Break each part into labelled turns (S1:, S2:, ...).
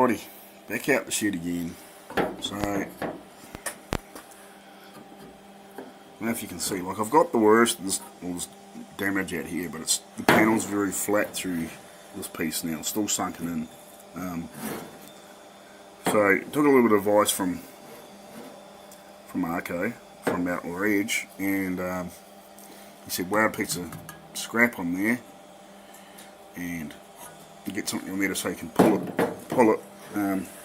S1: Alrighty, back out the shed again. So, I don't know if you can see, like I've got the worst of all this damage out here, but the panel's very flat through this piece now, still sunken in. So, took a little bit of advice from Arco, from Outlaw Edge, and he said, whale a piece of scrap on there, and get something on there so you can pull it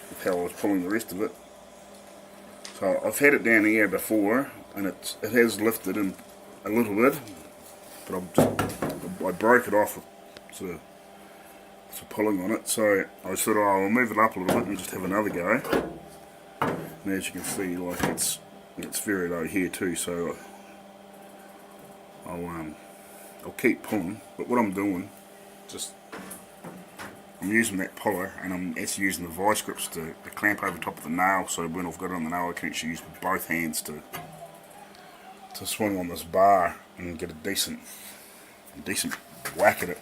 S1: with how I was pulling the rest of it. So I've had it down here before, and it has lifted in a little bit, but I broke it off for pulling on it. So I thought, oh, I'll move it up a little bit and just have another go. And as you can see, like it's very low here too. So I'll keep pulling. But what I'm doing, I'm using that puller, and I'm actually using the vice grips to clamp over top of the nail, so when I've got it on the nail I can actually use both hands to swing on this bar and get a decent whack at it.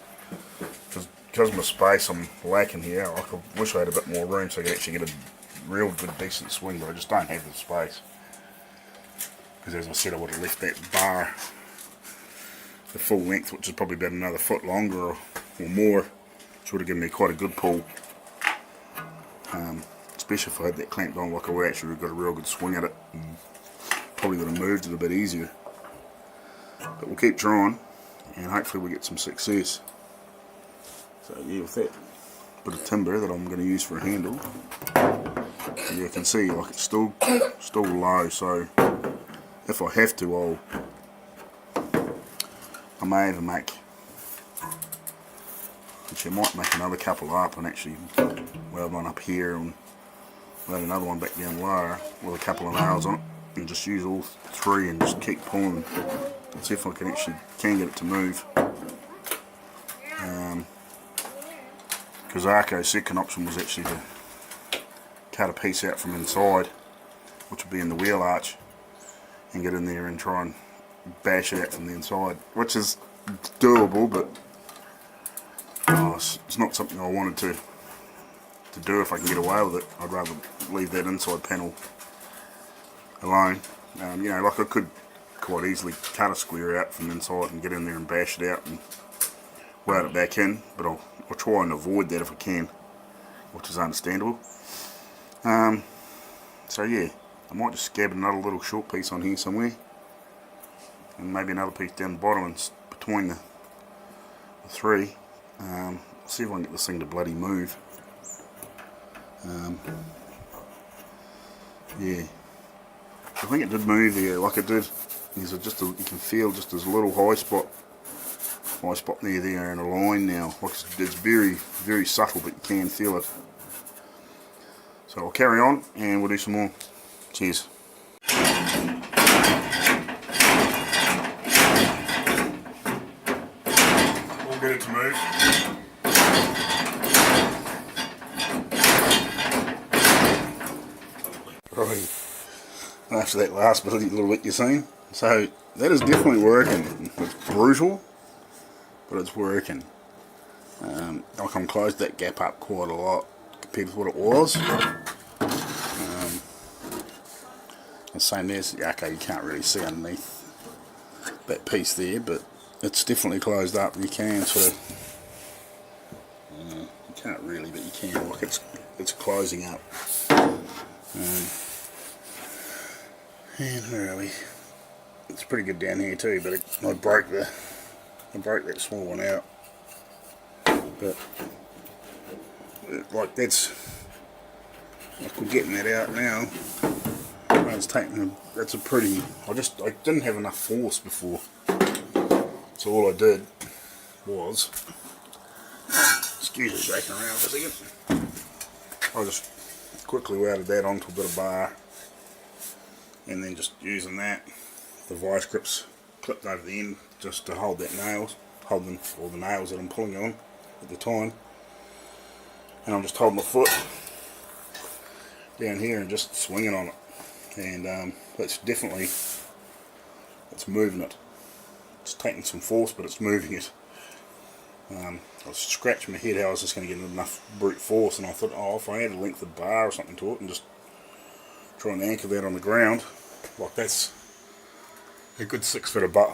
S1: Because of my space I'm lacking here, I wish I had a bit more room so I could actually get a real good decent swing, but I just don't have the space. Because as I said, I would have left that bar the full length, which is probably about another foot longer or more. Would have given me quite a good pull, especially if I had that clamped on, like I would actually have got a real good swing at it, and probably would have moved it a bit easier. But we'll keep trying, and hopefully we get some success. So yeah, with that bit of timber that I'm going to use for a handle, you can see like it's still low, so if I have to, I may even make, I might make another couple up and actually weld one up here and weld another one back down lower with a couple of nails on it, and just use all three and just keep pulling and see if I can get it to move. Because Arco's second option was actually to cut a piece out from inside, which would be in the wheel arch, and get in there and try and bash it out from the inside, which is doable, but it's not something I wanted to do if I can get away with it. I'd rather leave that inside panel alone. You know, like I could quite easily cut a square out from the inside and get in there and bash it out and weld it back in, but I'll try and avoid that if I can, which is understandable. So yeah, I might just scab another little short piece on here somewhere, and maybe another piece down the bottom and between the three. See if I can get this thing to bloody move. Yeah, I think it did move there, like it did. There's you can feel just this little high spot there in a line now. Like it's very, very subtle, but you can feel it. So I'll carry on and we'll do some more. Cheers. We'll get it to move. Right, after that last little bit you've seen, so that is definitely working. It's brutal, but it's working. I can close that gap up quite a lot compared to what it was. The same as okay, you can't really see underneath that piece there, but it's definitely closed up. You can sort of, you can't really, but you can. Like it's closing up. And where are we? It's pretty good down here too, but I broke that small one out. But like that's, like we're getting that out now. That's a pretty. I didn't have enough force before, so all I did was, excuse me, shaking around for a second. I just quickly welded that onto a bit of bar. And then just using that, the vice grips clipped over the end just to hold the nails that I'm pulling on at the time. And I'm just holding my foot down here and just swinging on it. And it's moving it. It's taking some force, but it's moving it. I was scratching my head how I was just going to get enough brute force, and I thought, oh, if I had a length of bar or something to it and just try and anchor that on the ground, like that's a good 6 foot of bar,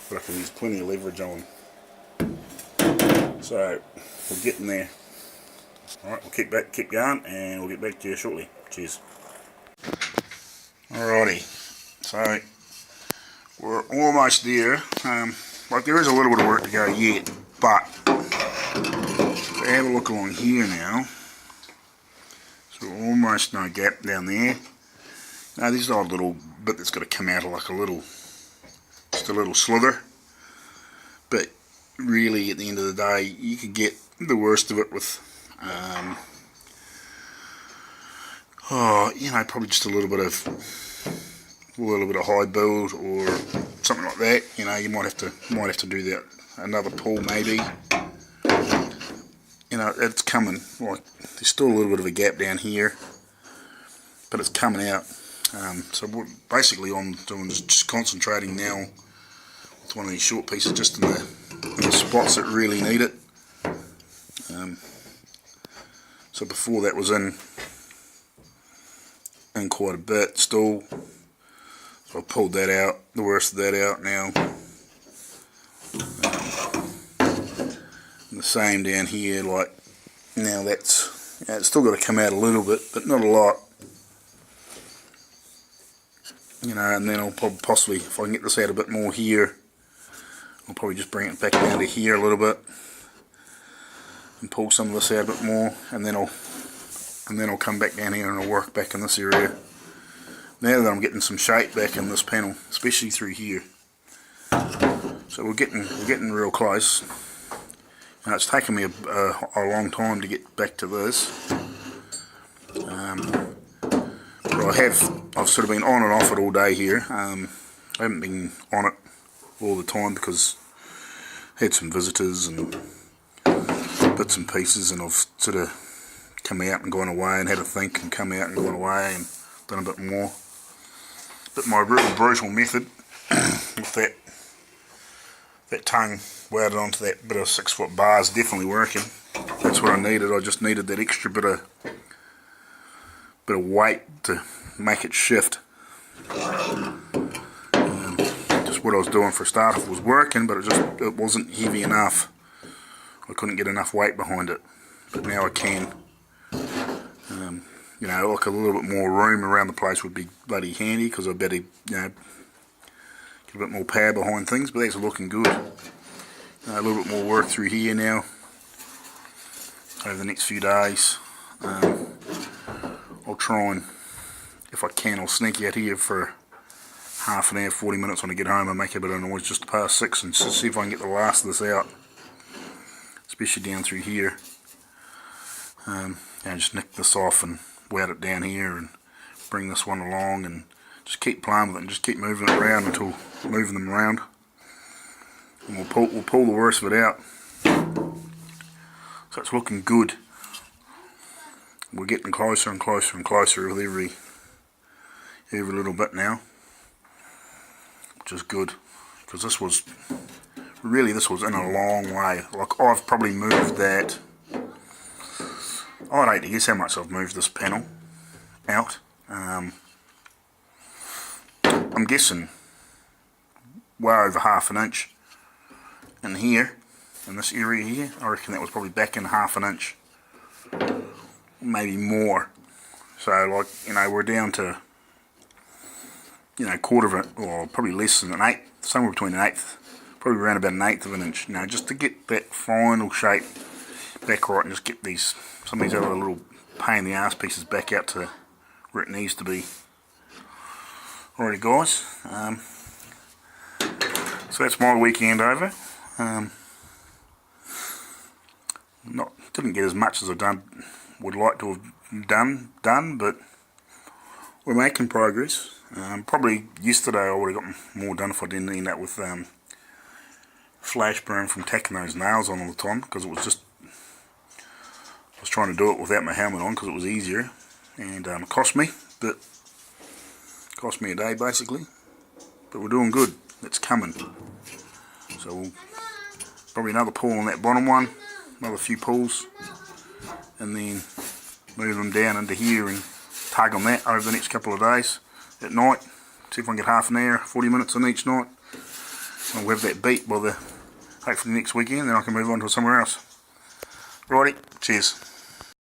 S1: but I can use plenty of leverage on. So we're getting there. Alright, we'll keep going, and we'll get back to you shortly. Cheers. Alrighty, so we're almost there. Like there is a little bit of work to go yet, but so have a look along here now. So almost no gap down there. Now this is a little bit that's got to come out of like just a little slither. But really, at the end of the day, you could get the worst of it with, probably just a little bit of high build or something like that. You know, you might have to do that another pull maybe. You know, it's coming. Like there's still a little bit of a gap down here, but it's coming out. So basically, I'm doing is just concentrating now with one of these short pieces, just in the spots that really need it. So before that was in quite a bit still. So I pulled that out, the worst of that out now. And the same down here, like now it's still got to come out a little bit, but not a lot. You know, and then I'll probably possibly, if I can get this out a bit more here, I'll probably just bring it back down to here a little bit and pull some of this out a bit more, and then I'll come back down here and I'll work back in this area. Now that I'm getting some shape back in this panel, especially through here. So we're getting real close. Now it's taken me a long time to get back to this. But I've sort of been on and off it all day here. I haven't been on it all the time because I had some visitors and bits and pieces, and I've sort of come out and gone away and had a think and come out and gone away and done a bit more. But my real brutal method with that tongue welded onto that bit of 6 foot bar is definitely working. That's what I needed. I just needed that extra bit of weight to make it shift. Just what I was doing for a start off was working, but it wasn't heavy enough. I couldn't get enough weight behind it, but now I can. You know, like a little bit more room around the place would be bloody handy, because I better, get a bit more power behind things, but that's looking good. A little bit more work through here now over the next few days. I'll try and, if I can, I'll sneak out here for half an hour, 40 minutes when I get home and make a bit of noise just past 6 and see if I can get the last of this out, especially down through here. Just nick this off and wet it down here and bring this one along and just keep playing with it and just keep moving it around until moving them around, and we'll pull the worst of it out. So it's looking good. We're getting closer and closer and closer with every little bit now, which is good, because this was in a long way. Like I've probably moved that. I'd hate to guess how much I've moved this panel out. I'm guessing way over half an inch in here, in this area here. I reckon that was probably back in half an inch, maybe more. So like, we're down to, quarter of it, or probably less than an eighth, somewhere between an eighth, probably around about an eighth of an inch. Just to get that final shape back right, and just get some of these other little pain in the arse pieces back out to where it needs to be. Alrighty guys, so that's my weekend over. Didn't get as much as I would like to have done, but we're making progress. Probably yesterday I would have gotten more done if I didn't end up with flash burn from tacking those nails on all the time, because it was just, I was trying to do it without my helmet on because it was easier, and it cost me a day basically, but we're doing good. It's coming, so probably another pull on that bottom one, another few pulls, and then move them down into here and tug on that over the next couple of days at night. See if I can get half an hour, 40 minutes on each night. I'll have that beat by hopefully next weekend, then I can move on to somewhere else. Righty, cheers.